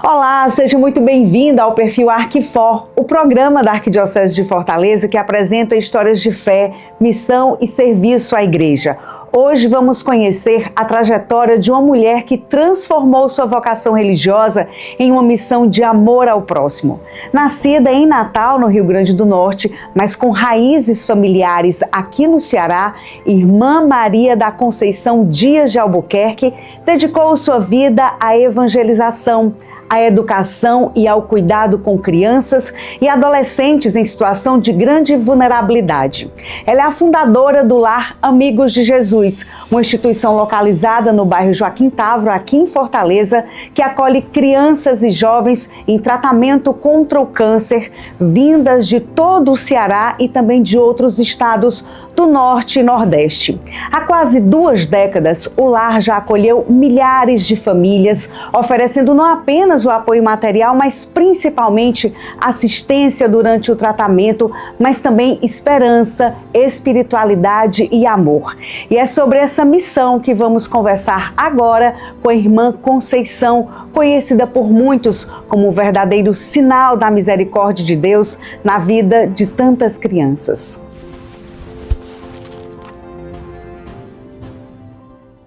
Olá, seja muito bem-vinda ao Perfil Arquifor, o programa da Arquidiocese de Fortaleza que apresenta histórias de fé, missão e serviço à Igreja. Hoje vamos conhecer a trajetória de uma mulher que transformou sua vocação religiosa em uma missão de amor ao próximo. Nascida em Natal, no Rio Grande do Norte, mas com raízes familiares aqui no Ceará, Irmã Maria da Conceição Dias de Albuquerque dedicou sua vida à evangelização, à educação e ao cuidado com crianças e adolescentes em situação de grande vulnerabilidade. Ela é a fundadora do Lar Amigos de Jesus, uma instituição localizada no bairro Joaquim Távora, aqui em Fortaleza, que acolhe crianças e jovens em tratamento contra o câncer, vindas de todo o Ceará e também de outros estados do Norte e Nordeste. Há quase 2 décadas, o lar já acolheu milhares de famílias, oferecendo não apenas o apoio material, mas principalmente assistência durante o tratamento, mas também esperança, espiritualidade e amor. E é sobre essa missão que vamos conversar agora com a irmã Conceição, conhecida por muitos como o verdadeiro sinal da misericórdia de Deus na vida de tantas crianças.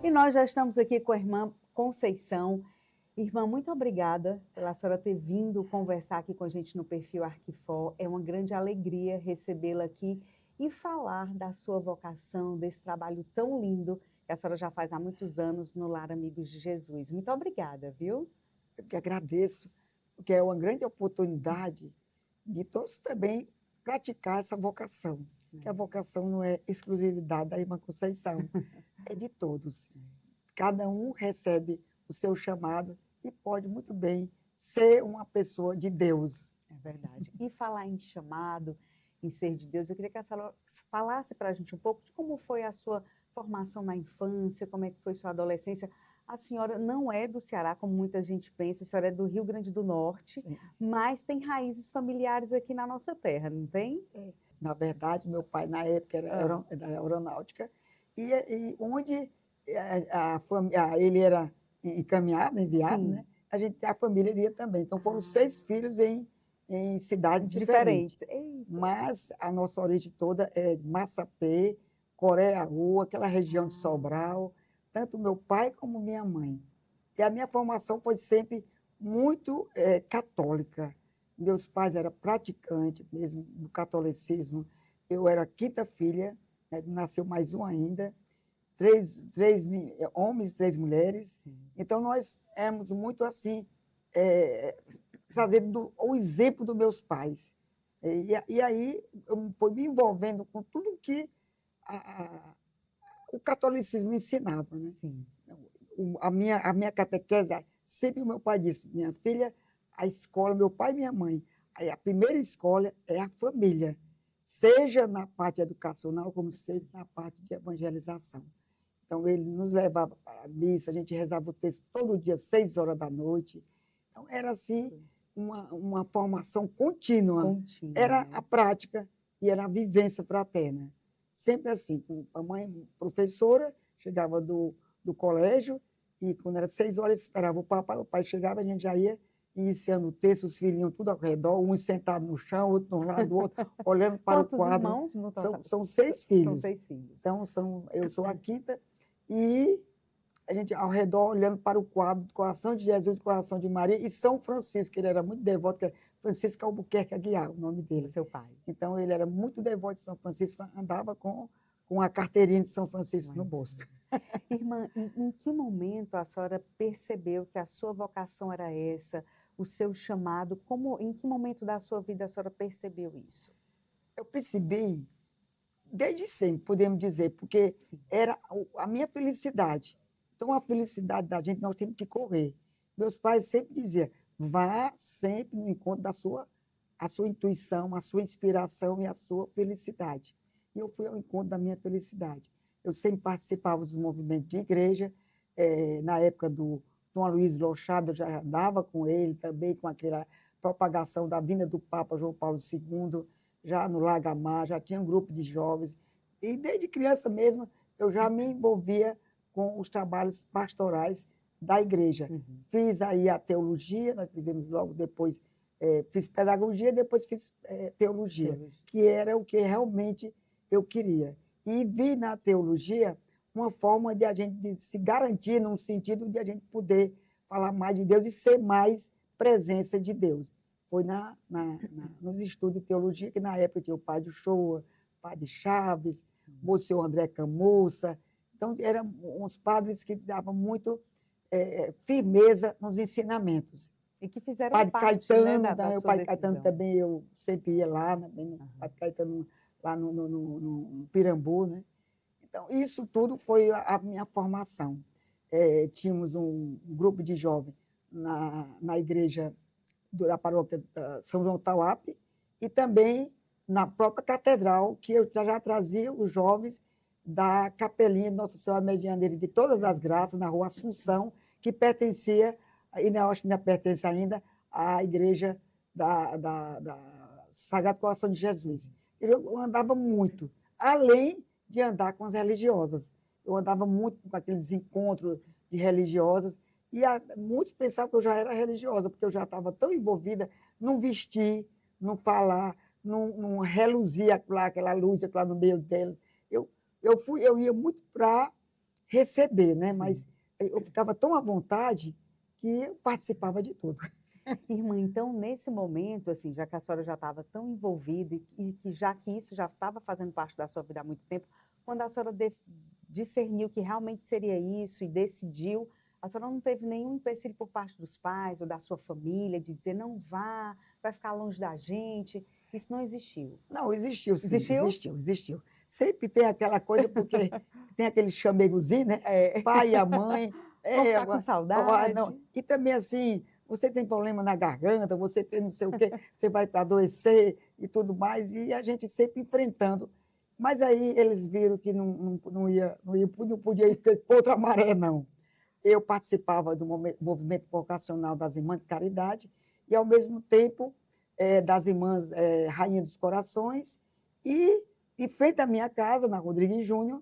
E nós já estamos aqui com a irmã Conceição. Irmã, muito obrigada pela senhora ter vindo conversar aqui com a gente no Perfil Arquifor. É uma grande alegria recebê-la aqui e falar da sua vocação, desse trabalho tão lindo que a senhora já faz há muitos anos no Lar Amigos de Jesus. Muito obrigada, viu? Eu que agradeço, porque é uma grande oportunidade de todos também praticar essa vocação. Que a vocação não é exclusividade da irmã Conceição, é de todos. Cada um recebe o seu chamado e pode muito bem ser uma pessoa de Deus. É verdade. E falar em chamado, em ser de Deus, eu queria que a senhora falasse para a gente um pouco de como foi a sua formação na infância, como é que foi sua adolescência. A senhora não é do Ceará, como muita gente pensa, a senhora é do Rio Grande do Norte, sim, mas tem raízes familiares aqui na nossa terra, não tem? Na verdade, meu pai, na época, era da aeronáutica, e onde ele era encaminhado, enviado, né? A família iria também. Então, foram 6 filhos em cidades diferentes. Mas a nossa origem toda é Massapê, Coreia-Rua, aquela região de Sobral, tanto meu pai como minha mãe. E a minha formação foi sempre muito católica. Meus pais eram praticantes mesmo do catolicismo. Eu era a 5ª filha, né? Nasceu mais um ainda. 3 homens e 3 mulheres. Sim. Então, nós éramos muito assim, trazendo o exemplo dos meus pais. E aí, eu fui me envolvendo com tudo que o catolicismo ensinava. Né? Sim. A minha catequese, sempre o meu pai disse, minha filha, a escola, meu pai e minha mãe, a primeira escola é a família, seja na parte educacional, como seja na parte de evangelização. Então, ele nos levava para a missa, a gente rezava o texto todo dia, 6 horas da noite. Então, era assim, uma formação contínua. Era a prática e era a vivência fraterna. Sempre assim, com a mãe professora, chegava do colégio, e quando era 6 horas, esperava o pai chegava, a gente já ia iniciando o texto, os filhinhos tudo ao redor, um sentado no chão, outro de um lado do outro, olhando para o quadro. Quantos irmãos? São 6 filhos. São 6 filhos. Então, eu sou a 5ª, e a gente ao redor, olhando para o quadro do Coração de Jesus, Coração de Maria, e São Francisco, ele era muito devoto, que é Francisco Albuquerque Aguiar, o nome dele. Seu pai. Então, ele era muito devoto de São Francisco, andava com a carteirinha de São Francisco no bolso. Irmã, em que momento a senhora percebeu que a sua vocação era essa, o seu chamado? Em que momento da sua vida a senhora percebeu isso? Eu percebi desde sempre, podemos dizer, porque era a minha felicidade. Então, a felicidade da gente, nós temos que correr. Meus pais sempre diziam, vá sempre no encontro da sua intuição, a sua inspiração e a sua felicidade. E eu fui ao encontro da minha felicidade. Eu sempre participava dos movimentos de igreja, na época do Dom Aloysio Lochado, eu já andava com ele também, com aquela propagação da vinda do Papa João Paulo II, já no Lagamar, já tinha um grupo de jovens, e desde criança mesmo eu já me envolvia com os trabalhos pastorais da igreja. Uhum. Fiz aí a teologia, nós fizemos logo depois, fiz pedagogia, depois fiz teologia, que era o que realmente eu queria. E vi na teologia uma forma de a gente se garantir, num sentido de a gente poder falar mais de Deus e ser mais presença de Deus. Foi nos estudos de teologia, que na época tinha o Padre Uchoa, Padre Chaves, o senhor André Camussa. Então, eram uns padres que davam muito firmeza nos ensinamentos. E que fizeram Padre parte, Caetano, né, da o sua Padre Caetano decisão. também, eu sempre ia lá, né, Padre Caetano, lá no Pirambu, né? Então, isso tudo foi a minha formação. Tínhamos um grupo de jovens na igreja da paróquia São João Tauape e também na própria catedral, que eu já trazia os jovens da capelinha de Nossa Senhora Medianeira de Todas as Graças, na Rua Assunção, que pertencia, e eu acho que ainda pertence ainda, à igreja da Sagrado Coração de Jesus. Eu andava muito, além de andar com as religiosas. Eu andava muito com aqueles encontros de religiosas, e muitos pensavam que eu já era religiosa, porque eu já estava tão envolvida num vestir, num falar, num reluzir aquela luz lá no meio delas. Eu ia muito para receber, né? Mas eu ficava tão à vontade que eu participava de tudo. Irmã, então, nesse momento, assim, já que a senhora já estava tão envolvida e que já que isso já estava fazendo parte da sua vida há muito tempo, quando a senhora discerniu que realmente seria isso e decidiu, a senhora não teve nenhum empecilho por parte dos pais ou da sua família de dizer não vá, vai ficar longe da gente? Isso não existiu. Não, existiu, sim. Existiu? Existiu. Sempre tem aquela coisa, porque tem aquele chamegozinho, né? Pai e a mãe. Vão ficar com saudade. Não. E também assim, você tem problema na garganta, você tem não sei o quê, você vai adoecer e tudo mais, e a gente sempre enfrentando. Mas aí eles viram que não podia ir contra a maré, não. Eu participava do movimento vocacional das Irmãs de Caridade e, ao mesmo tempo, das Irmãs Rainha dos Corações e, em frente à minha casa, na Rodrigues Júnior,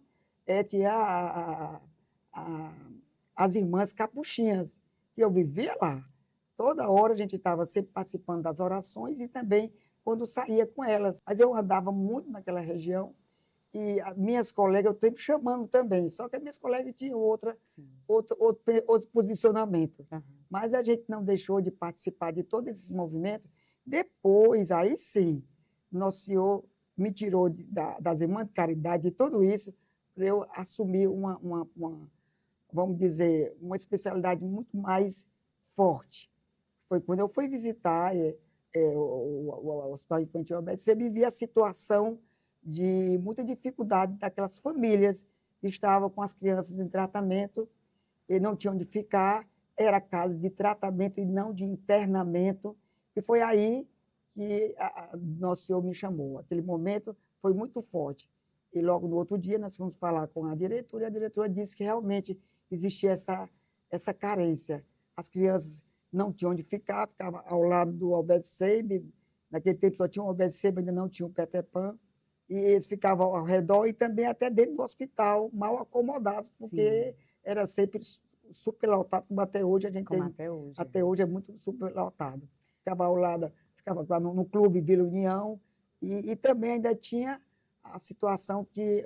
tinha as Irmãs Capuchinhas, que eu vivia lá. Toda hora a gente estava sempre participando das orações e também quando saía com elas. Mas eu andava muito naquela região e as minhas colegas, eu sempre chamando também, só que as minhas colegas tinham outro posicionamento. Uhum. Mas a gente não deixou de participar de todos esses movimentos. Depois, aí sim, Nosso Senhor me tirou das Irmãs de Caridade, de tudo isso, para eu assumir vamos dizer, uma especialidade muito mais forte. Foi quando eu fui visitar o Hospital Infantil Alberto, você vivia a situação de muita dificuldade daquelas famílias que estavam com as crianças em tratamento e não tinham onde ficar, era caso de tratamento e não de internamento, e foi aí que Nosso Senhor me chamou. Aquele momento foi muito forte. E logo no outro dia nós fomos falar com a diretora, e a diretora disse que realmente existia essa carência. As crianças não tinham onde ficar, ficava ao lado do Alberto Seib, naquele tempo só tinha o Alberto Seib, ainda não tinha o Peter Pan, e eles ficavam ao redor e também até dentro do hospital, mal acomodados, porque era sempre superlotado, como até hoje a gente como tem. até hoje. Até hoje é muito superlotado. Ficava ao lado, ficava lá no Clube Vila União, e também ainda tinha a situação que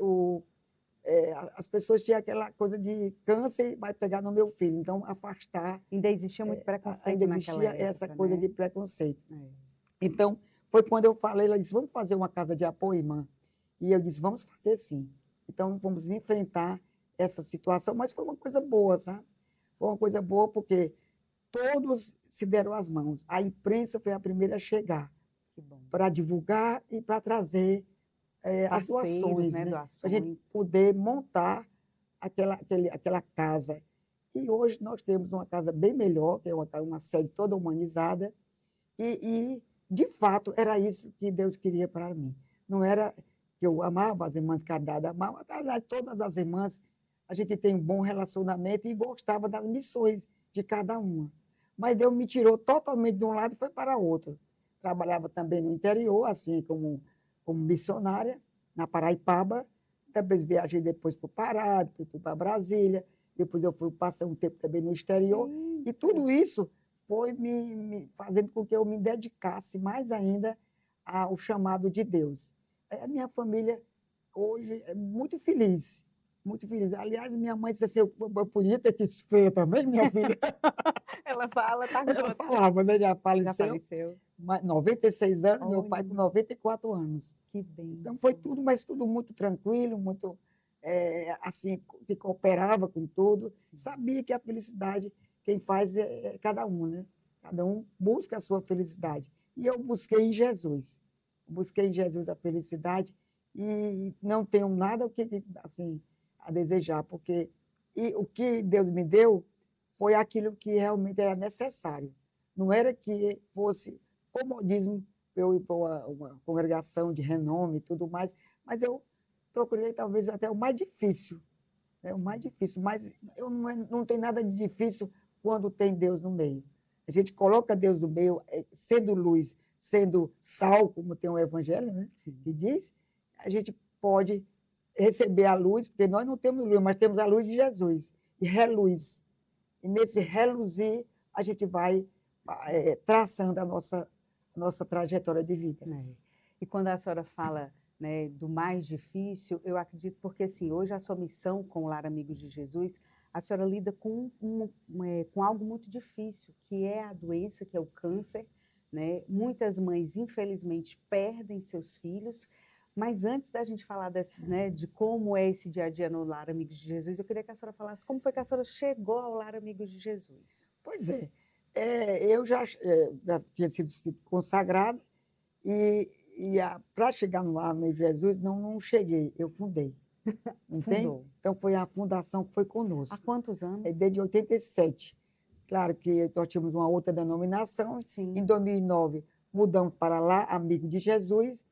as pessoas tinham aquela coisa de câncer, vai pegar no meu filho, então afastar. Ainda existia muito preconceito ainda naquela existia época, essa coisa né? de preconceito. Então, foi quando eu falei, ela disse, vamos fazer uma casa de apoio, irmã? E eu disse, vamos fazer sim. Então, vamos enfrentar essa situação, mas foi uma coisa boa, sabe? Foi uma coisa boa porque todos se deram as mãos. A imprensa foi a primeira a chegar para divulgar e para trazer as doações, né? para a gente poder montar aquela casa. E hoje nós temos uma casa bem melhor, que é uma sede toda humanizada, e, de fato, era isso que Deus queria para mim. Não era que eu amava as irmãs de caridade, amava todas as irmãs, a gente tem um bom relacionamento e gostava das missões de cada uma. Mas Deus me tirou totalmente de um lado e foi para outro. Trabalhava também no interior, assim como missionária, na Paraipaba, também viajei depois para o Pará, depois fui para Brasília, depois eu passei um tempo também no exterior, e tudo isso foi me fazendo com que eu me dedicasse mais ainda ao chamado de Deus. A minha família hoje é muito feliz, muito feliz. Aliás, minha mãe disse assim, eu podia ter te feia também, minha filha. Ela fala, tá com Ela falava, né? Já Já faleceu, faleceu. 96 anos, meu pai Olha, com 94 anos. que Então, foi bênção. tudo, mas tudo muito tranquilo, muito assim, que cooperava com tudo. Sabia que a felicidade, quem faz é cada um, né? Cada um busca a sua felicidade. E eu busquei em Jesus. Busquei em Jesus a felicidade e não tenho nada assim, a desejar, porque o que Deus me deu foi aquilo que realmente era necessário. Não era que fosse comodismo eu ir para uma congregação de renome e tudo mais, mas eu procurei talvez até o mais difícil, né? O mais difícil, mas eu não tem nada de difícil quando tem Deus no meio. A gente coloca Deus no meio, sendo luz, sendo sal, como tem o Evangelho, né? Que diz, a gente pode receber a luz, porque nós não temos luz, mas temos a luz de Jesus, e reluz. E nesse reluzir, a gente vai traçando a nossa trajetória de vida. E quando a senhora fala, né, do mais difícil, eu acredito porque assim, hoje a sua missão com o Lar Amigos de Jesus, a senhora lida com algo muito difícil, que é a doença, que é o câncer, né? Muitas mães, infelizmente, perdem seus filhos, mas antes da gente falar né, de como é esse dia a dia no Lar Amigos de Jesus, eu queria que a senhora falasse como foi que a senhora chegou ao Lar Amigos de Jesus. Pois é, eu já tinha sido consagrada e para chegar no Lar Amigos de Jesus, não cheguei, eu fundei. Entende? Fundou. Então, foi a fundação que foi conosco. Há quantos anos? Desde 87. Claro que nós tínhamos uma outra denominação. Sim. Em 2009, mudamos para lá, Amigo de Jesus,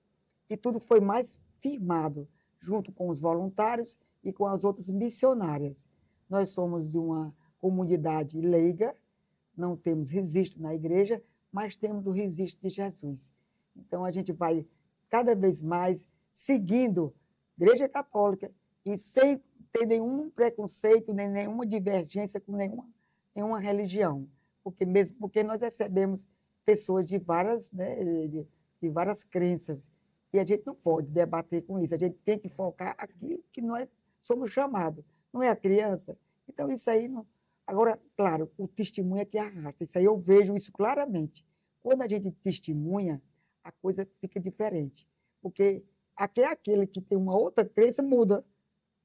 e tudo foi mais firmado, junto com os voluntários e com as outras missionárias. Nós somos de uma comunidade leiga, não temos registro na igreja, mas temos o registro de Jesus. Então, a gente vai cada vez mais seguindo a Igreja Católica e sem ter nenhum preconceito, nem nenhuma divergência com nenhuma religião. Mesmo porque nós recebemos pessoas de várias, né, de várias crenças, e a gente não pode debater com isso, a gente tem que focar aquilo que nós somos chamados, não é a criança. Então, isso aí não. Agora, claro, o testemunho é que arrasta, isso aí eu vejo isso claramente. Quando a gente testemunha, a coisa fica diferente, porque até aquele que tem uma outra crença muda,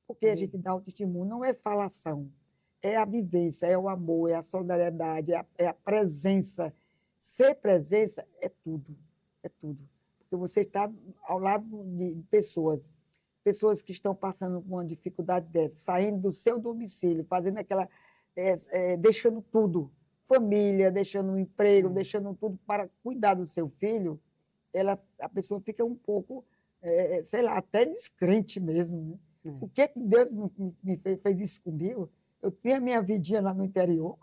porque a gente dá o testemunho, não é falação, é a vivência, é o amor, é a solidariedade, é a presença. Ser presença é tudo, porque você está ao lado de pessoas que estão passando por uma dificuldade dessa, saindo do seu domicílio, fazendo aquela, deixando tudo, família, deixando um emprego, deixando tudo para cuidar do seu filho, a pessoa fica um pouco, sei lá, até descrente mesmo. Né? Por que Deus me fez isso comigo? Eu tinha minha vidinha lá no interior,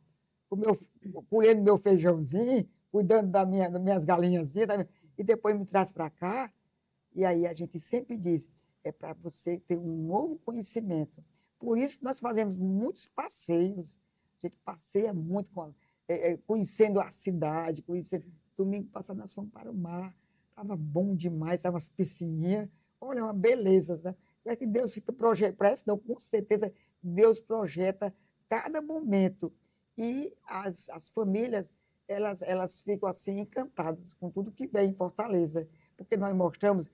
colhendo meu feijãozinho, cuidando das minhas galinhazinhas, e depois me traz para cá. E aí a gente sempre diz, é para você ter um novo conhecimento. Por isso nós fazemos muitos passeios, a gente passeia muito, conhecendo a cidade, conhecendo. Domingo passado nós fomos para o mar, estava bom demais, estava as piscininhas, olha, uma beleza, né? É que Deus projeta, parece não, com certeza Deus projeta cada momento. E as famílias, elas ficam assim encantadas com tudo que vem em Fortaleza, porque nós mostramos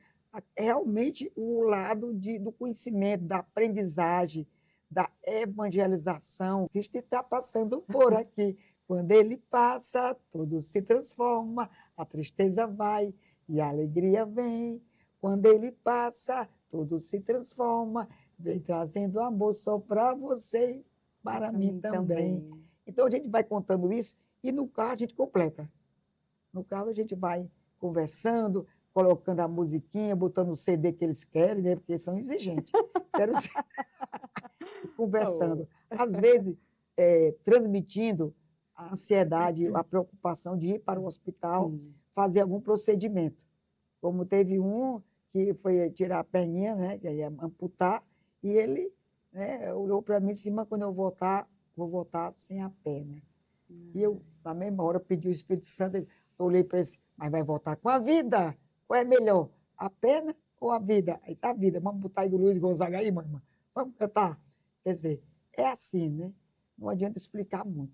realmente o lado do conhecimento, da aprendizagem, da evangelização. Cristo está passando por aqui. Quando ele passa, tudo se transforma, a tristeza vai e a alegria vem. Quando ele passa, tudo se transforma, vem trazendo amor só para você e para mim também. Então, a gente vai contando isso e no carro a gente completa. No carro a gente vai conversando, colocando a musiquinha, botando o CD que eles querem, né? Porque eles são exigentes. Conversando. Às vezes, transmitindo a ansiedade, a preocupação de ir para o hospital, fazer algum procedimento. Como teve um que foi tirar a perninha, né, que ia amputar, e ele né? Olhou para mim em cima, quando eu voltar, vou voltar sem a pé, né? E eu, na mesma hora, pedi o Espírito Santo, eu olhei para ele, mas vai voltar com a vida? Qual é melhor, a pena ou a vida? Aí disse, a vida, vamos botar aí do Luiz Gonzaga aí, mamãe. Vamos cantar. Quer dizer, é assim, né? Não adianta explicar muito.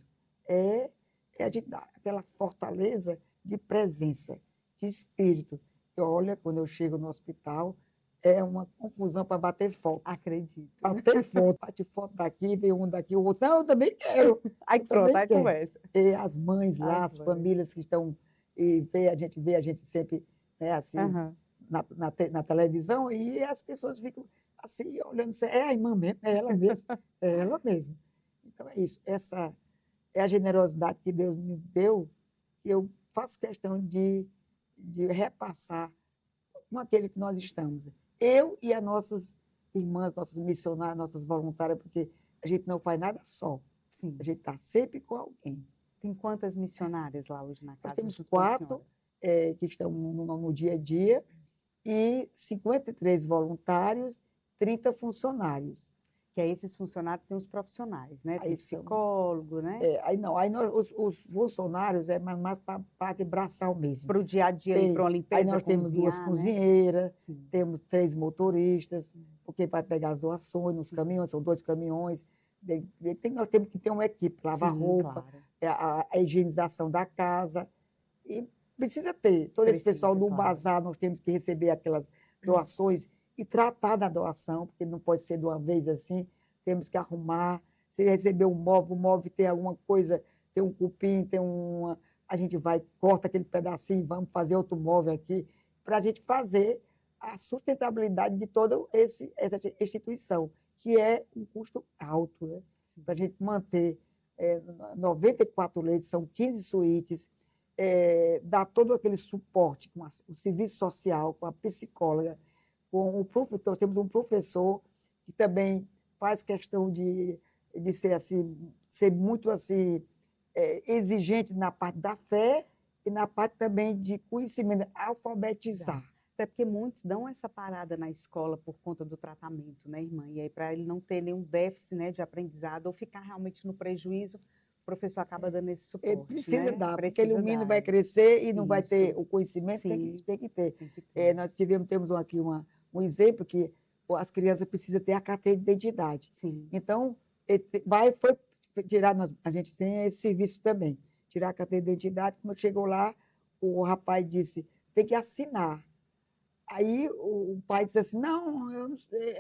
É, é a gente dar aquela fortaleza de presença, de espírito. E olha, quando eu chego no hospital, é uma confusão para bater foto. Acredito. Bater foto, bate foto daqui, vem um daqui, o outro. Não, eu também quero. Aí Eu pronto, também aí quero. conversa. E as mães lá, As as mães. famílias que estão e vê a gente sempre, né, assim, Aham. na televisão, e as pessoas ficam assim, olhando, assim, é a irmã mesmo, é ela mesmo, é ela mesmo. Então é isso, essa é a generosidade que Deus me deu, que eu faço questão de repassar com aquele que nós estamos. Eu e as nossas irmãs, nossas missionárias, nossas voluntárias, porque a gente não faz nada só, Sim. a gente está sempre com alguém. Tem quantas missionárias lá hoje na Nós casa? temos junto com a 4 senhora? que estão no dia a dia e 53 voluntários, 30 funcionários. Que é esses funcionários, tem os profissionais, né? Tem Aí são, psicólogo, né? aí não, aí os funcionários é mais para a parte braçal mesmo. Para o dia a dia, ir para uma Aí limpeza, nós temos 2 cozinhar, né? cozinheiras, Sim. temos 3 motoristas, porque vai pegar as doações nos Sim. caminhões, são 2 caminhões. Nós temos que ter uma equipe, lavar Sim, roupa, claro. a higienização da casa. E precisa ter. Todo esse pessoal Precisa, do claro. bazar, nós temos que receber aquelas doações e tratar da doação, porque não pode ser de uma vez assim, temos que arrumar. Se receber um móvel, o móvel tem alguma coisa, tem um cupim, tem uma. A gente vai, corta aquele pedacinho, vamos fazer outro móvel aqui, para a gente fazer a sustentabilidade de toda essa instituição, que é um custo alto, né? Para a gente manter 94 leitos, são 15 suítes, dar todo aquele suporte com o serviço social, com a psicóloga, com o professor. Nós temos um professor que também faz questão de ser assim, ser muito assim, exigente na parte da fé e na parte também de conhecimento, alfabetizar. Até porque muitos dão essa parada na escola por conta do tratamento, né, irmã? E aí, para ele não ter nenhum déficit, né, de aprendizado ou ficar realmente no prejuízo, o professor acaba dando esse suporte. Ele precisa né? dar, porque Precisa o menino dar. vai crescer e não vai ter Isso. o conhecimento, Sim. tem que ter. Tem que ter. Nós temos aqui um exemplo que as crianças precisam ter a carteira de identidade. Sim. Então, foi tirar, a gente tem esse serviço também, tirar a carteira de identidade. Quando chegou lá, o rapaz disse, tem que assinar. Aí o pai disse assim, não, eu não sei,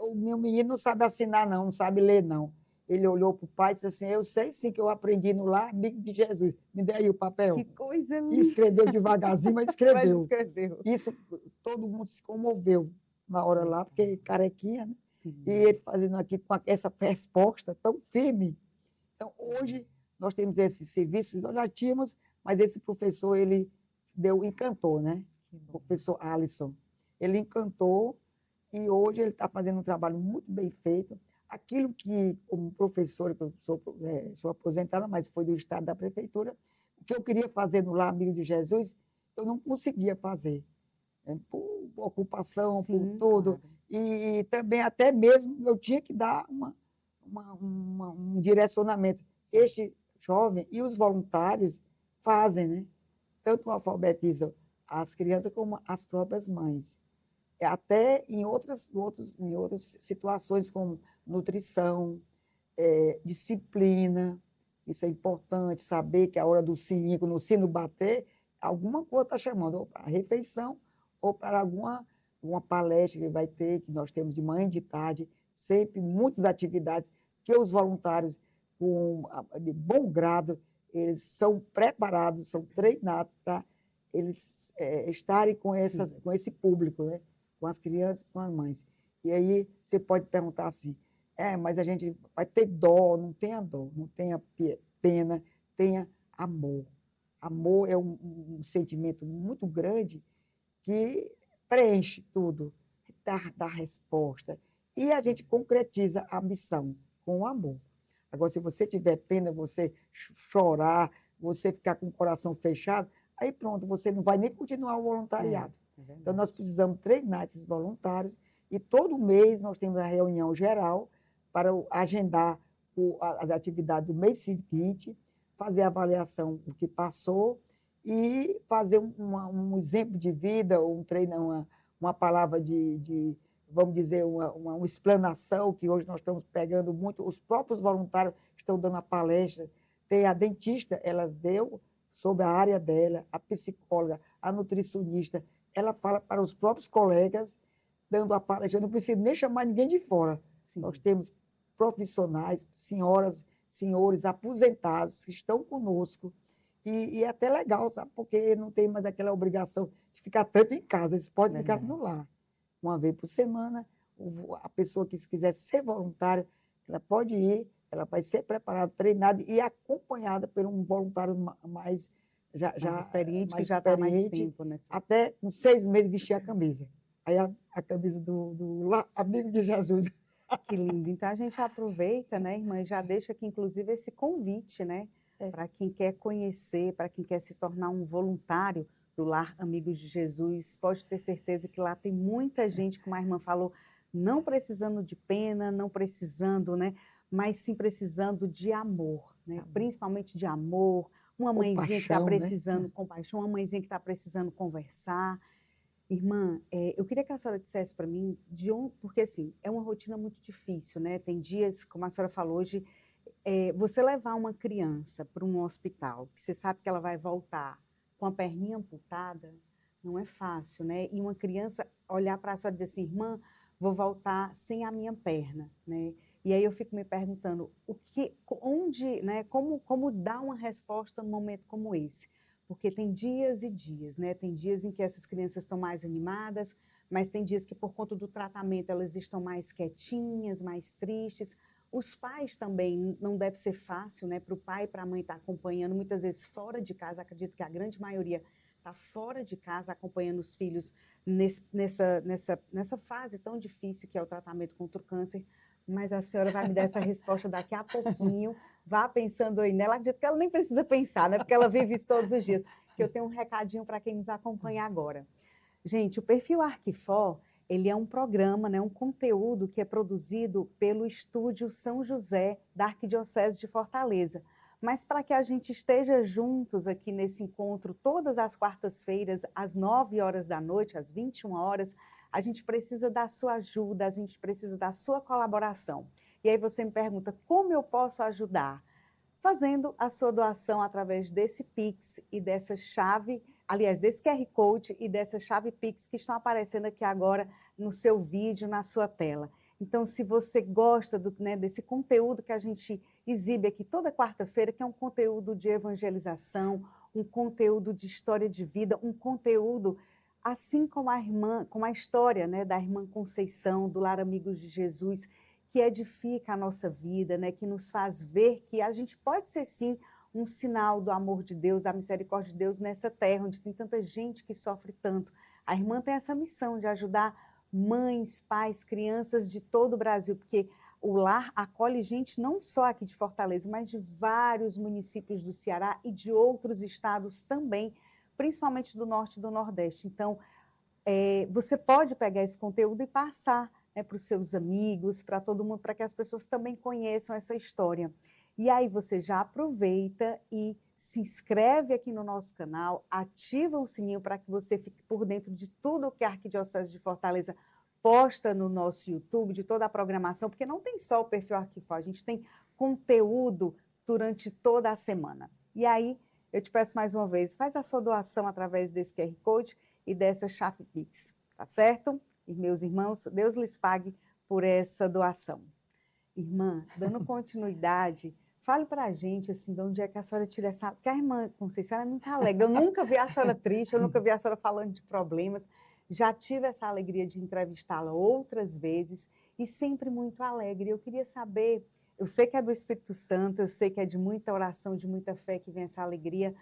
o meu menino não sabe assinar não sabe ler não. Ele olhou para o pai e disse assim, eu sei sim que eu aprendi no lar, amigo de Jesus, me dê aí o papel. Que coisa linda. E escreveu devagarzinho, mas escreveu. Mas escreveu. Isso, todo mundo se comoveu na hora lá, porque carequinha, né? Sim. E ele fazendo aqui com essa resposta tão firme. Então, hoje, nós temos esse serviço, nós já tínhamos, mas esse professor, ele encantou, né? O professor Alisson. Ele encantou e hoje ele está fazendo um trabalho muito bem feito. Aquilo que, como professora, eu sou aposentada, mas foi do estado da prefeitura, o que eu queria fazer no Lar Amigo de Jesus, eu não conseguia fazer, né? Por ocupação, Sim, por tudo. claro. E também, até mesmo, eu tinha que dar um direcionamento. Este jovem e os voluntários fazem, né? Tanto alfabetizam as crianças como as próprias mães. Até em outras situações, como nutrição, disciplina, isso é importante, saber que a hora do sininho, quando o sino bater, alguma coisa está chamando, ou para a refeição, ou para uma palestra que vai ter, que nós temos de manhã e de tarde, sempre muitas atividades que os voluntários, de bom grado, eles são preparados, são treinados para eles estarem com esse público, né? Com as crianças, com as mães. E aí você pode perguntar assim, mas a gente vai ter dó, não tenha dó, não tenha pena, tenha amor. Amor é um sentimento muito grande que preenche tudo, dá resposta. E a gente concretiza a missão com o amor. Agora, se você tiver pena, você chorar, você ficar com o coração fechado, aí pronto, você não vai nem continuar o voluntariado. Então, nós precisamos treinar esses voluntários e todo mês nós temos a reunião geral para agendar as atividades do mês seguinte, fazer a avaliação do que passou e fazer um exemplo de vida, ou um treino, uma palavra vamos dizer, uma explanação, que hoje nós estamos pegando muito, os próprios voluntários estão dando a palestra, tem a dentista, ela deu sobre a área dela, a psicóloga, a nutricionista, ela fala para os próprios colegas, dando a palestra, eu não preciso nem chamar ninguém de fora. Sim. Nós temos profissionais, senhoras, senhores aposentados que estão conosco, e é até legal, sabe? Porque não tem mais aquela obrigação de ficar tanto em casa, eles podem ficar no lar. Uma vez por semana, a pessoa que quiser ser voluntária, ela pode ir, ela vai ser preparada, treinada e acompanhada por um voluntário mais experiente, que já está mais tempo, né? Até com 6 meses vestir a camisa. Aí a camisa do Amigo de Jesus. Que lindo. Então a gente aproveita, né, irmã, e já deixa aqui, inclusive, esse convite, né, para quem quer conhecer, para quem quer se tornar um voluntário do Lar Amigos de Jesus, pode ter certeza que lá tem muita gente, como a irmã falou, não precisando de pena, não precisando, né, mas sim precisando de amor, né, principalmente de amor, uma mãezinha que está precisando, né? Compaixão, uma mãezinha que está precisando conversar. Irmã, eu queria que a senhora dissesse para mim, porque assim, é uma rotina muito difícil, né? Tem dias, como a senhora falou hoje, você levar uma criança para um hospital, que você sabe que ela vai voltar com a perninha amputada, não é fácil, né? E uma criança olhar para a senhora e dizer assim, irmã, vou voltar sem a minha perna, né? E aí eu fico me perguntando, como dar uma resposta num momento como esse? Porque tem dias e dias, né? Tem dias em que essas crianças estão mais animadas, mas tem dias que por conta do tratamento elas estão mais quietinhas, mais tristes. Os pais também, não deve ser fácil, né? Para o pai e para a mãe estar acompanhando, muitas vezes fora de casa, acredito que a grande maioria está fora de casa acompanhando os filhos nessa fase tão difícil que é o tratamento contra o câncer. Mas a senhora vai me dar essa resposta daqui a pouquinho. Vá pensando aí nela. Acredito que ela nem precisa pensar, né? Porque ela vive isso todos os dias. Que eu tenho um recadinho para quem nos acompanha agora. Gente, o Perfil Arquifor, ele é um programa, né, um conteúdo que é produzido pelo Estúdio São José da Arquidiocese de Fortaleza. Mas para que a gente esteja juntos aqui nesse encontro todas as quartas-feiras, às 9 horas da noite, às 21 horas, a gente precisa da sua ajuda, a gente precisa da sua colaboração. E aí você me pergunta, como eu posso ajudar? Fazendo a sua doação através desse Pix e dessa chave, aliás, desse QR Code e dessa chave Pix que estão aparecendo aqui agora no seu vídeo, na sua tela. Então, se você gosta desse conteúdo que a gente exibe aqui toda quarta-feira, que é um conteúdo de evangelização, um conteúdo de história de vida, um conteúdo assim como a história, né, da irmã Conceição, do Lar Amigos de Jesus, que edifica a nossa vida, né, que nos faz ver que a gente pode ser, sim, um sinal do amor de Deus, da misericórdia de Deus nessa terra, onde tem tanta gente que sofre tanto. A irmã tem essa missão de ajudar mães, pais, crianças de todo o Brasil, porque o lar acolhe gente não só aqui de Fortaleza, mas de vários municípios do Ceará e de outros estados também, principalmente do norte e do nordeste. Então, você pode pegar esse conteúdo e passar, né, para os seus amigos, para todo mundo, para que as pessoas também conheçam essa história. E aí você já aproveita e se inscreve aqui no nosso canal, ativa o sininho para que você fique por dentro de tudo o que a Arquidiocese de Fortaleza posta no nosso YouTube, de toda a programação, porque não tem só o Perfil Arquifor, a gente tem conteúdo durante toda a semana. E aí, eu te peço mais uma vez, faz a sua doação através desse QR Code e dessa chave Pix, tá certo? E meus irmãos, Deus lhes pague por essa doação. Irmã, dando continuidade, fale para a gente, assim, de onde é que a senhora tira essa... Porque a irmã Conceição é muito alegre, eu nunca vi a senhora triste, eu nunca vi a senhora falando de problemas, já tive essa alegria de entrevistá-la outras vezes, e sempre muito alegre. Eu queria saber, eu sei que é do Espírito Santo, eu sei que é de muita oração, de muita fé que vem essa alegria,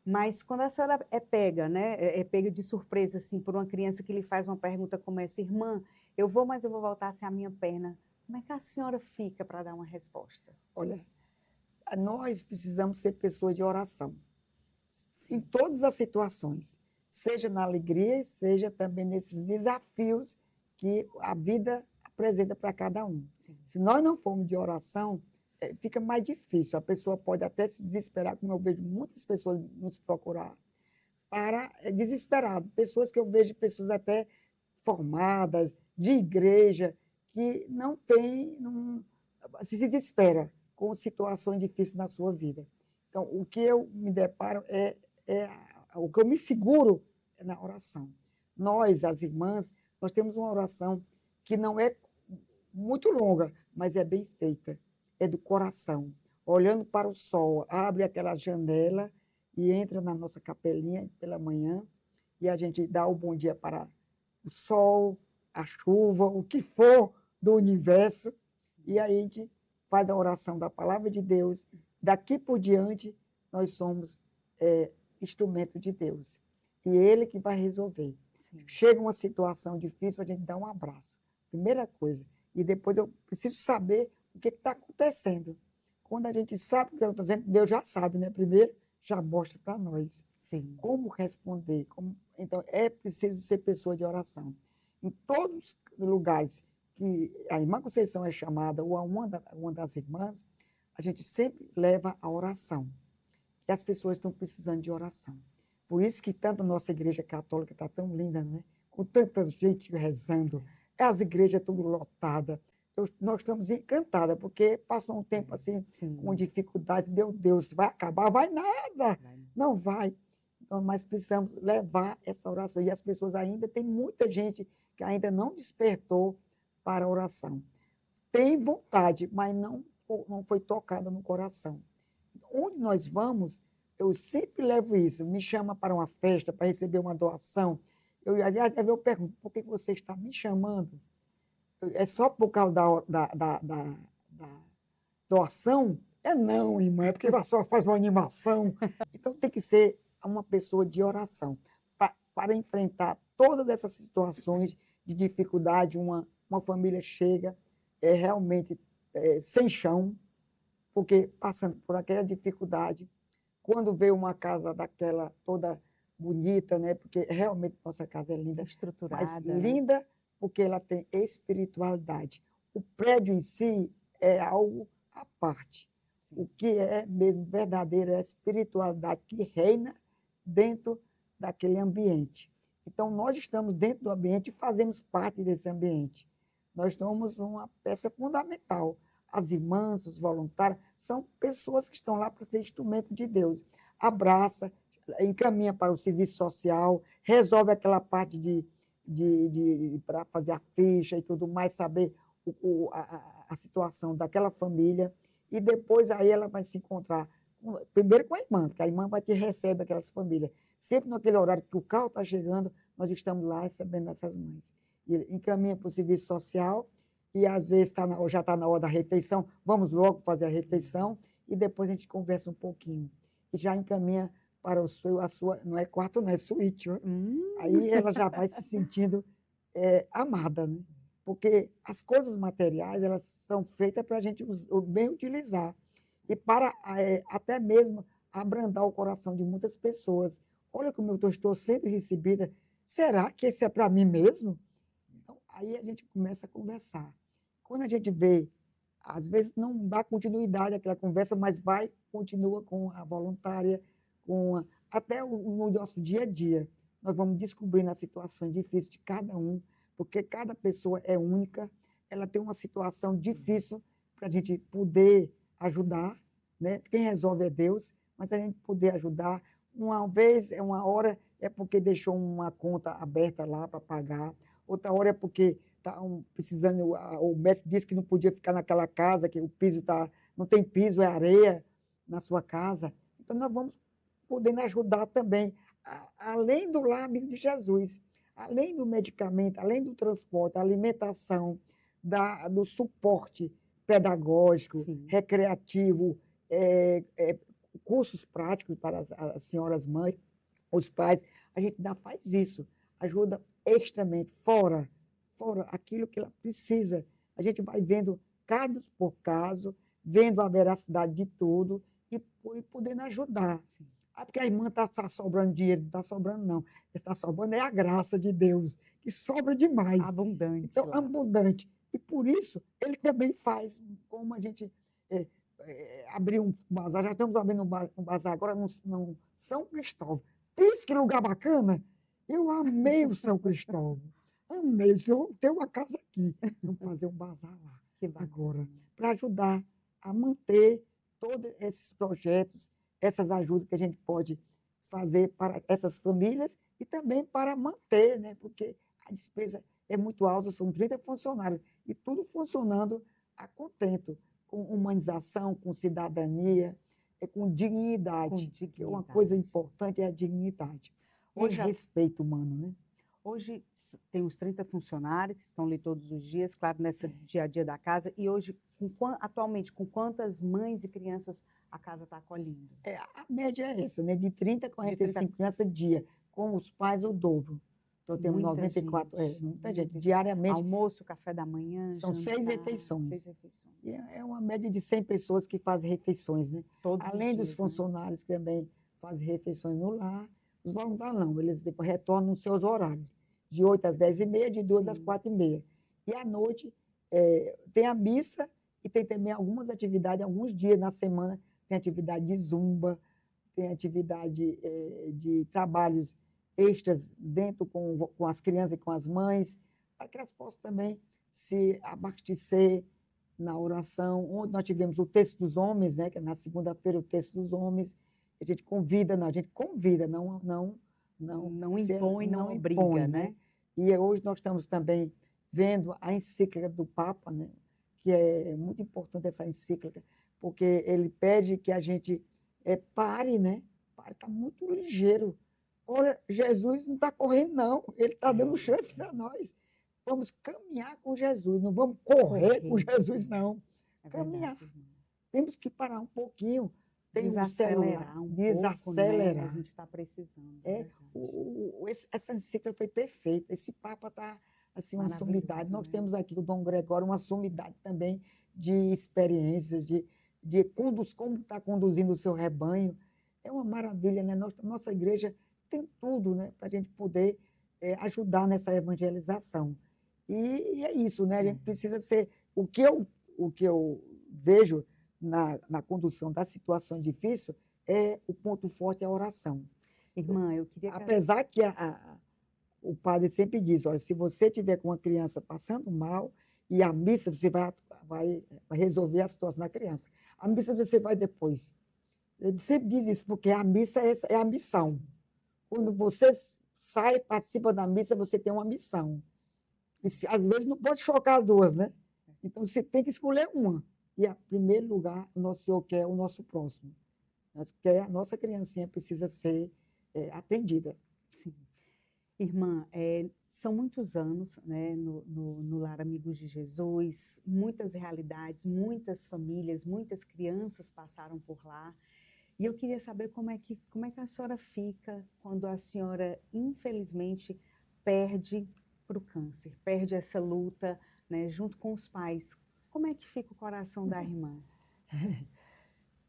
mas quando a senhora é pega, né, é pega de surpresa, assim, por uma criança que lhe faz uma pergunta como essa, irmã, eu vou, mas eu vou voltar sem a minha perna, como é que a senhora fica para dar uma resposta? Olha, nós precisamos ser pessoas de oração, em todas as situações, seja na alegria, seja também nesses desafios que a vida apresenta para cada um. Sim. Se nós não formos de oração, fica mais difícil. A pessoa pode até se desesperar, como eu vejo muitas pessoas nos procurar, desesperado. Pessoas que eu vejo, pessoas até formadas, de igreja, que não tem, se desespera com situações difíceis na sua vida. Então, o que eu me deparo o que eu me seguro é na oração. Nós, as irmãs, nós temos uma oração que não é muito longa, mas é bem feita. É do coração. Olhando para o sol, abre aquela janela e entra na nossa capelinha pela manhã e a gente dá o bom dia para o sol, a chuva, o que for do universo, e aí a gente faz a oração da palavra de Deus. Daqui por diante, nós somos instrumento de Deus. E Ele que vai resolver. Sim. Chega uma situação difícil, a gente dá um abraço. Primeira coisa. E depois eu preciso saber o que está acontecendo. Quando a gente sabe o que eu estou dizendo, Deus já sabe, né? Primeiro, já mostra para nós. Sim. Como responder. Então, é preciso ser pessoa de oração. Em todos os lugares que a irmã Conceição é chamada, ou uma das irmãs, a gente sempre leva a oração. E as pessoas estão precisando de oração. Por isso que tanto a nossa igreja católica está tão linda, né? Com tanta gente rezando, as igrejas tudo lotadas. Nós estamos encantadas, porque passou um tempo assim, Sim. com dificuldades. Meu Deus, vai acabar? Vai nada, não vai. Então, nós precisamos levar essa oração. E as pessoas ainda, tem muita gente que ainda não despertou para a oração. Tem vontade, mas não foi tocada no coração. Onde nós vamos, eu sempre levo isso. Me chama para uma festa, para receber uma doação. Aliás, eu pergunto, por que você está me chamando? É só por causa da doação? Não, irmã, é porque só faz uma animação. Então, tem que ser uma pessoa de oração para enfrentar todas essas situações de dificuldade. Uma família chega realmente sem chão, porque passando por aquela dificuldade, quando vê uma casa daquela toda bonita, né? Porque realmente nossa casa é linda, estruturada, mas linda porque ela tem espiritualidade. O prédio em si é algo à parte. Sim. O que é mesmo verdadeiro é a espiritualidade que reina dentro daquele ambiente. Então, nós estamos dentro do ambiente e fazemos parte desse ambiente. Nós somos uma peça fundamental. As irmãs, os voluntários, são pessoas que estão lá para ser instrumento de Deus. Abraça, encaminha para o serviço social, resolve aquela parte para fazer a ficha e tudo mais, saber a situação daquela família, e depois aí ela vai se encontrar, primeiro com a irmã, porque a irmã vai que recebe aquelas famílias. Sempre naquele horário que o carro está chegando, nós estamos lá recebendo essas mães. E encaminha para o serviço social, e às vezes já está na hora da refeição, vamos logo fazer a refeição, e depois a gente conversa um pouquinho. E já encaminha para a sua, não é quarto, não, é suíte. Aí ela já vai se sentindo amada, né? Porque as coisas materiais, elas são feitas para a gente bem utilizar, e para até mesmo abrandar o coração de muitas pessoas. Olha como eu estou sendo recebida, será que esse é para mim mesmo? Então, aí a gente começa a conversar. Quando a gente vê, às vezes não dá continuidade àquela conversa, mas continua com a voluntária, até no nosso dia a dia. Nós vamos descobrindo as situações difíceis de cada um, porque cada pessoa é única, ela tem uma situação difícil para a gente poder ajudar, né? Quem resolve é Deus, mas a gente poder ajudar. Uma vez, uma hora, é porque deixou uma conta aberta lá para pagar, outra hora é porque está precisando, o médico disse que não podia ficar naquela casa, que o piso não tem piso, é areia na sua casa. Então, nós vamos podendo ajudar também, além do lar amigo de Jesus, além do medicamento, além do transporte, alimentação, do suporte pedagógico, sim, recreativo, cursos práticos para as senhoras mães, os pais, a gente ainda faz isso, ajuda extremamente, fora aquilo que ela precisa. A gente vai vendo caso por caso, vendo a veracidade de tudo e podendo ajudar. Sim. Porque a irmã está sobrando dinheiro, não está sobrando, não. Está sobrando é a graça de Deus, que sobra demais. Abundante. Então, abundante. E por isso ele também faz, como a gente abriu um bazar, já estamos abrindo um bazar agora no São Cristóvão. Pense que lugar bacana! Eu amei o São Cristóvão. Amei. Eu tenho uma casa aqui. Vamos fazer um bazar lá agora, para ajudar a manter todos esses projetos, essas ajudas que a gente pode fazer para essas famílias e também para manter, né? Porque a despesa é muito alta, são 30 funcionários, e tudo funcionando a contento, com humanização, com cidadania, com dignidade, que é uma coisa importante, é a dignidade. Hoje, respeito humano, né? Hoje tem uns 30 funcionários que estão ali todos os dias, claro, nesse dia a dia da casa, e hoje, atualmente, com quantas mães e crianças a casa está acolhendo? A média é essa, né? De 30 a 45 crianças dia, com os pais o dobro. Então, temos muita 94, gente, muita gente, diariamente. Almoço, café da manhã, são jantar, 6 refeições. 6 refeições. E é uma média de 100 pessoas que fazem refeições, né? Todos além os dias, dos funcionários, né? Que também fazem refeições no lar. Os voluntários não, eles depois retornam nos seus horários, de 8 às 10h30, de 2 às 4h30. E à noite tem a missa e tem também algumas atividades, alguns dias na semana, tem atividade de zumba, tem atividade de trabalhos extras dentro com as crianças e com as mães, para que elas possam também se abastecer na oração. Onde nós tivemos o Texto dos Homens, né, que é na segunda-feira o Texto dos Homens, a gente convida, não impõe, não obriga, né? E hoje nós estamos também vendo a encíclica do Papa, né, que é muito importante essa encíclica, porque ele pede que a gente pare, né? Pare, está muito ligeiro. Olha, Jesus não está correndo, não. Ele está dando chance para nós. Vamos caminhar com Jesus, não vamos correr com Jesus, não. Caminhar. Verdade, temos que parar um pouquinho. Desacelerar um desacelerar. Pouco, né? A gente está precisando. Essa encíclica foi perfeita. Esse Papa está assim, uma sumidade. Nós temos aqui o Dom Gregório, uma sumidade também de experiências, de como está conduzindo o seu rebanho. É uma maravilha, né? Nossa igreja tem tudo, né, para a gente poder ajudar nessa evangelização. E é isso, né? A gente precisa ser... O que eu vejo na condução das situações difíceis é o ponto forte, a oração. Irmã, eu queria... Apesar que o padre sempre diz, olha, se você tiver com uma criança passando mal, e a missa você vai resolver a situação da criança. A missa você vai depois. Ele sempre diz isso, porque a missa é a missão. Quando você sai, participa da missa, você tem uma missão. E, às vezes não pode chocar duas, né? Então você tem que escolher uma. E, em primeiro lugar, o nosso Senhor quer o nosso próximo. A nossa criancinha precisa ser atendida. Sim. Irmã, são muitos anos, né, no Lar Amigos de Jesus, muitas realidades, muitas famílias, muitas crianças passaram por lá. E eu queria saber como é que a senhora fica quando a senhora, infelizmente, perde para o câncer, perde essa luta, né, junto com os pais. Como é que fica o coração da irmã?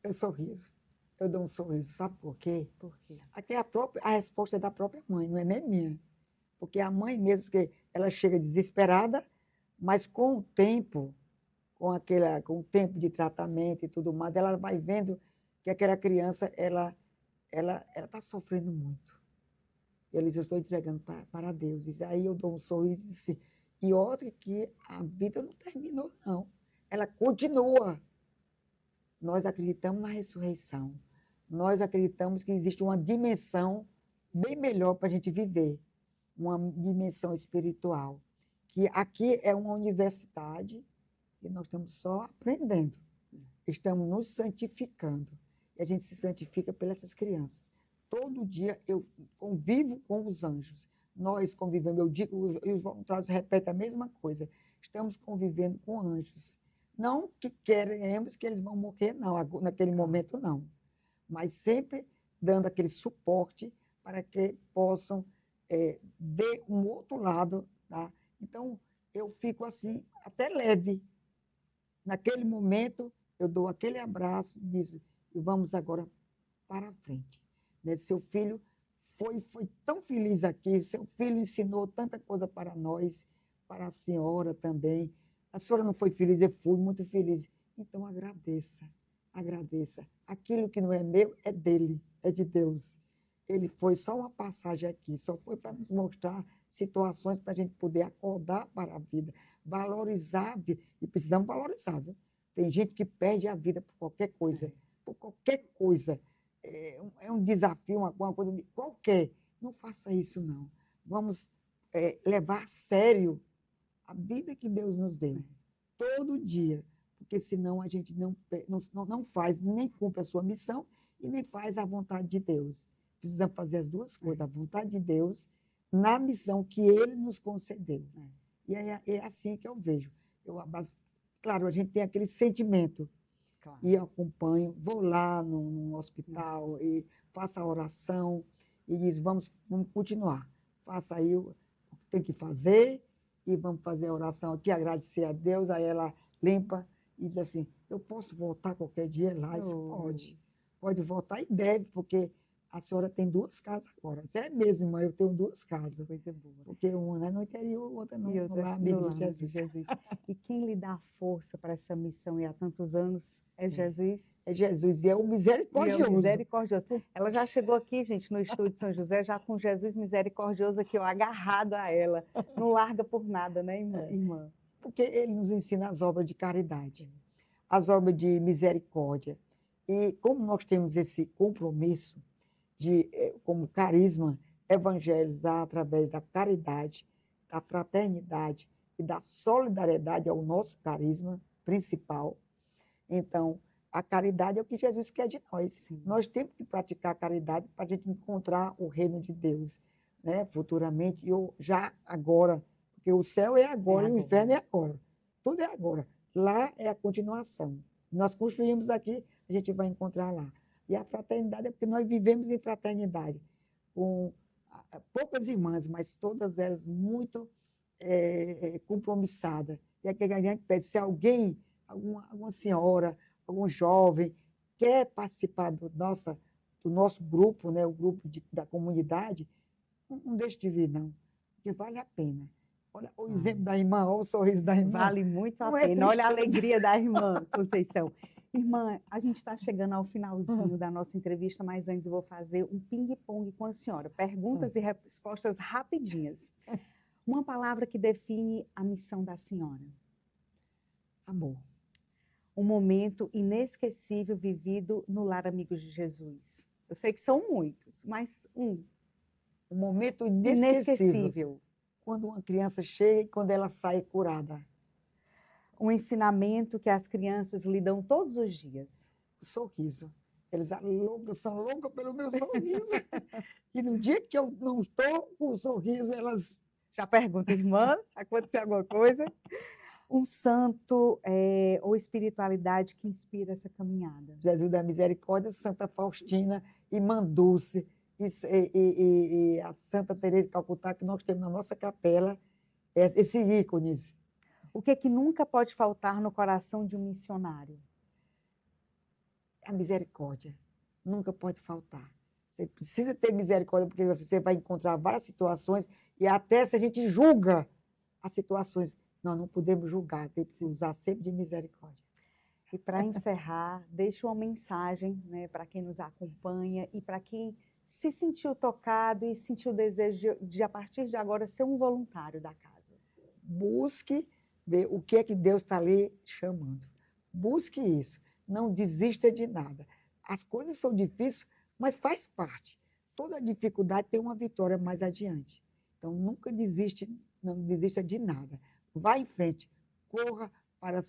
Eu sorriso. Eu dou um sorriso. Sabe por quê? Por quê? Até a resposta é da própria mãe, não é nem minha. Porque a mãe mesmo, porque ela chega desesperada, mas com o tempo, com o tempo de tratamento e tudo mais, ela vai vendo que aquela criança, ela está sofrendo muito. Eu estou entregando para Deus. E aí eu dou um sorriso e disse, e outra que a vida não terminou, não. Ela continua. Nós acreditamos na ressurreição. Nós acreditamos que existe uma dimensão bem melhor para a gente viver, uma dimensão espiritual, que aqui é uma universidade e nós estamos só aprendendo, estamos nos santificando, e a gente se santifica pelas crianças. Todo dia eu convivo com os anjos, nós convivemos, eu digo, e os voluntários repetem a mesma coisa, estamos convivendo com anjos, não que queremos que eles vão morrer, não, naquele momento não, mas sempre dando aquele suporte para que possam ver um outro lado. Tá? Então, eu fico assim, até leve. Naquele momento, eu dou aquele abraço e digo, vamos agora para a frente. Né? Seu filho foi tão feliz aqui, seu filho ensinou tanta coisa para nós, para a senhora também, A senhora não foi feliz? Eu fui muito feliz. Então agradeça, agradeça. Aquilo que não é meu é dele, é de Deus. Ele foi só uma passagem aqui, só foi para nos mostrar situações para a gente poder acordar para a vida, valorizar a vida. E precisamos valorizar, viu? Tem gente que perde a vida por qualquer coisa, por qualquer coisa. É um desafio, uma coisa de qualquer. Não faça isso, não. Vamos levar a sério a vida que Deus nos deu, todo dia, porque senão a gente não faz, nem cumpre a sua missão e nem faz a vontade de Deus. Precisamos fazer as duas coisas, a vontade de Deus na missão que Ele nos concedeu. E é assim que eu vejo. Claro, a gente tem aquele sentimento, claro. E eu acompanho, vou lá no hospital e faço a oração e diz, vamos continuar. Faça aí o que tem que fazer e vamos fazer a oração aqui, agradecer a Deus. Aí ela limpa e diz assim, eu posso voltar qualquer dia lá? Disse, pode voltar e deve, porque a senhora tem 2 casas agora. Você é mesmo, irmã, eu tenho 2 casas. Coisa boa. Porque uma é no interior, outra no lar amigo de Jesus. E quem lhe dá força para essa missão e há tantos anos é Jesus? É Jesus, e é o misericordioso. E é o misericordioso. Ela já chegou aqui, gente, no estúdio de São José, já com Jesus misericordioso aqui, ó, agarrado a ela. Não larga por nada, né, irmã? Porque ele nos ensina as obras de caridade, as obras de misericórdia. E como nós temos esse compromisso de, como carisma, evangelizar através da caridade, da fraternidade e da solidariedade é o nosso carisma principal. Então, a caridade é o que Jesus quer de nós. Sim. Nós temos que praticar a caridade para a gente encontrar o reino de Deus, né? Futuramente, ou já agora, porque o céu é agora e o inferno é agora. Tudo é agora. Lá é a continuação. Nós construímos aqui, a gente vai encontrar lá. E a fraternidade é porque nós vivemos em fraternidade, com poucas irmãs, mas todas elas muito compromissadas. E aqui a gente pede, se alguém, alguma senhora, algum jovem, quer participar do nosso grupo, né, o grupo da comunidade, não deixe de vir, não, porque vale a pena. Olha o exemplo da irmã, olha o sorriso da irmã. Vale muito a pena. Olha a alegria da irmã, Conceição. Irmã, a gente está chegando ao finalzinho da nossa entrevista, mas antes eu vou fazer um ping-pong com a senhora. Perguntas e respostas rapidinhas. Uma palavra que define a missão da senhora. Amor. Um momento inesquecível vivido no Lar Amigos de Jesus. Eu sei que são muitos, mas um. Um momento inesquecível. Quando uma criança chega e quando ela sai curada. Um ensinamento que as crianças lhe dão todos os dias. O sorriso. Eles são loucas pelo meu sorriso. E no dia que eu não estou com o sorriso, elas já perguntam, irmã, aconteceu alguma coisa? Um santo ou espiritualidade que inspira essa caminhada? Jesus da Misericórdia, Santa Faustina e Manduce. E a Santa Teresa de Calcutá, que nós temos na nossa capela, esses ícones. O que nunca pode faltar no coração de um missionário? A misericórdia. Nunca pode faltar. Você precisa ter misericórdia, porque você vai encontrar várias situações, e até se a gente julga as situações, nós não podemos julgar, tem que usar sempre de misericórdia. E para encerrar, deixa uma mensagem, né, para quem nos acompanha e para quem se sentiu tocado e sentiu o desejo de, a partir de agora, ser um voluntário da casa. Busque ver o que é que Deus está ali chamando. Busque isso. Não desista de nada. As coisas são difíceis, mas faz parte. Toda dificuldade tem uma vitória mais adiante. Então, nunca não desista de nada. Vá em frente. Corra para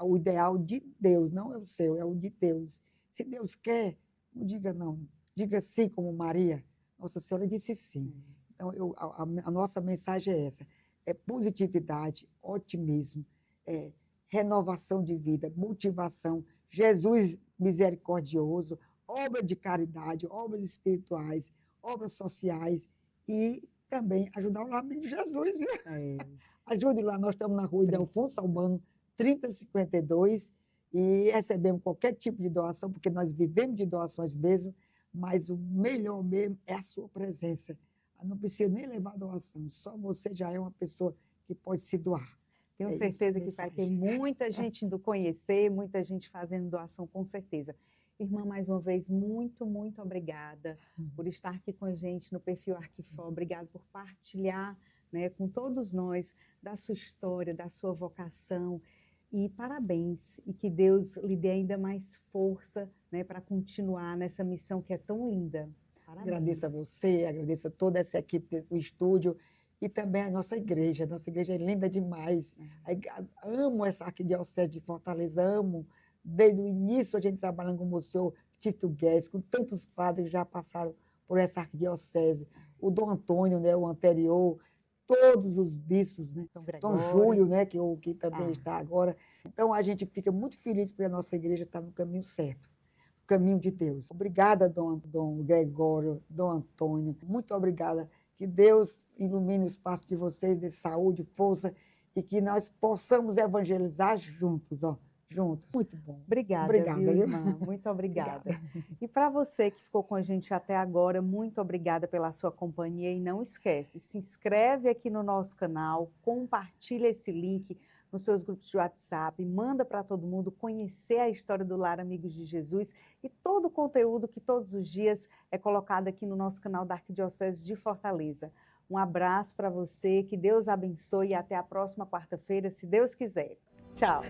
o ideal de Deus. Não é o seu, é o de Deus. Se Deus quer, não diga não. Diga sim, como Maria. Nossa Senhora disse sim. Então, a nossa mensagem é essa. É positividade, otimismo, renovação de vida, motivação, Jesus misericordioso, obra de caridade, obras espirituais, obras sociais e também ajudar o Lar Amigo de Jesus. Viu? Ajude lá, nós estamos na rua Ildefonso Albano, 3052, e recebemos qualquer tipo de doação, porque nós vivemos de doações mesmo, mas o melhor mesmo é a sua presença. Não precisa nem levar doação, só você já é uma pessoa que pode se doar. Tenho É isso, certeza que vai ter mensagem. muita gente indo conhecer, muita gente fazendo doação, com certeza. Irmã, mais uma vez, muito, muito obrigada por estar aqui com a gente no Perfil Arquifor. Obrigada por partilhar, né, com todos nós da sua história, da sua vocação. E parabéns, e que Deus lhe dê ainda mais força, né, para continuar nessa missão que é tão linda. Parabéns. Agradeço a você, agradeço a toda essa equipe do estúdio e também a nossa igreja. A nossa igreja é linda demais. Amo essa arquidiocese de Fortaleza, amo. Desde o início a gente trabalhando com o senhor Tito Guedes, com tantos padres que já passaram por essa arquidiocese. O Dom Antônio, né, o anterior, todos os bispos, né? Dom Júlio, né, que também está agora. Então a gente fica muito feliz porque a nossa igreja está no caminho certo. Caminho de Deus. Obrigada, Dom Gregório, Dom Antônio. Muito obrigada. Que Deus ilumine os passos de vocês, dê saúde, força, e que nós possamos evangelizar juntos, ó. Juntos. Muito bom. Obrigada, viu, irmã? Muito obrigada. E para você que ficou com a gente até agora, muito obrigada pela sua companhia. E não esquece, se inscreve aqui no nosso canal, compartilha esse link nos seus grupos de WhatsApp, manda para todo mundo conhecer a história do Lar Amigos de Jesus e todo o conteúdo que todos os dias é colocado aqui no nosso canal da Arquidiocese de Fortaleza. Um abraço para você, que Deus abençoe e até a próxima quarta-feira, se Deus quiser. Tchau!